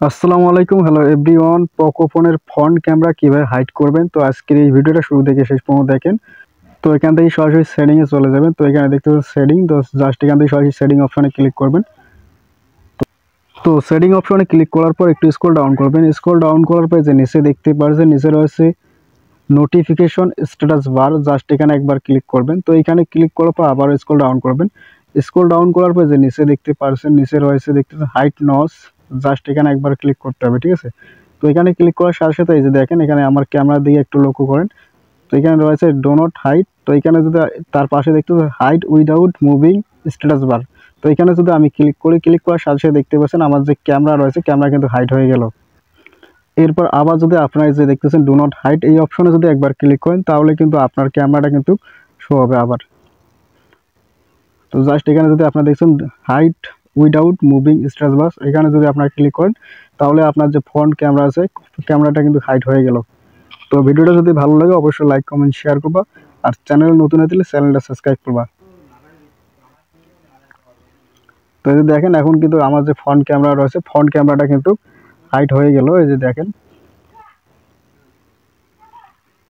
আসসালামু আলাইকুম, hello everyone. Poco ফোনের ফ্রন্ট ক্যামেরা কিভাবে হাইড করবেন, তো আজকের এই ভিডিওটা শুরু থেকে শেষ পর্যন্ত দেখেন। তো এখান থেকে সরাসরি সেটিংয়ে চলে যাবেন। তো এখানে দেখতে পাচ্ছেন সেটিং, তো জাস্ট এখান থেকে সরাসরি সেটিং অপশনে ক্লিক করবেন। তো সেটিং অপশনে ক্লিক করার পর একটু স্ক্রল ডাউন করবেন। স্ক্রল ডাউন করার পর যে নিচে দেখতে পাচ্ছেন, নিচে রয়েছে নোটিফিকেশন স্ট্যাটাস বার, জাস্ট এখানে একবার ক্লিক করবেন। তো এখানে ক্লিক করার পর আবার স্ক্রল ডাউন করবেন। স্ক্রল ডাউন করার পর যে নিচে দেখতে পাচ্ছেন, নিচে রয়েছে দেখতে হাইড নস, জাস্ট এখানে একবার ক্লিক করতে হবে, ঠিক আছে। তো এখানে ক্লিক করার সাথে সাথে এই যে দেখেন এখানে আমার ক্যামেরা দিয়ে একটু লক্ষ্য করেন। তো এখানে রয়েছে ডো নট হাইড। তো এখানে যদি তার পাশে দেখতে hide without moving status bar, তো এখানে যদি আমি ক্লিক করি, ক্লিক করার সাথে সাথে দেখতে পাচ্ছেন আমার যে ক্যামেরা রয়েছে, ক্যামেরা কিন্তু হাইড হয়ে গেল। এরপর আবার যদি আপনারা যে দেখতেছেন ডু নট হাইড, এই অপশনে যদি একবার ক্লিক করেন তাহলে কিন্তু আপনার ক্যামেরাটা কিন্তু শো হবে আবার। তো জাস্ট এখানে যদি আপনারা দেখছেন hide without moving status bar, এখানে যদি আপনারা ক্লিক করেন তাহলে আপনার যে ফ্রন্ট ক্যামেরা আছে, ক্যামেরাটা কিন্তু হাইড হয়ে গেল। তো ভিডিওটা যদি ভালো লাগে অবশ্যই লাইক কমেন্ট শেয়ার করবা, আর চ্যানেল নতুন হয়ে থাকলে চ্যানেলটা সাবস্ক্রাইব করবা। তো এই যে দেখেন এখন কিন্তু আমার যে ফ্রন্ট ক্যামেরা রয়েছে, ফ্রন্ট ক্যামেরাটা কিন্তু হাইড হয়ে গেল, এই যে দেখেন।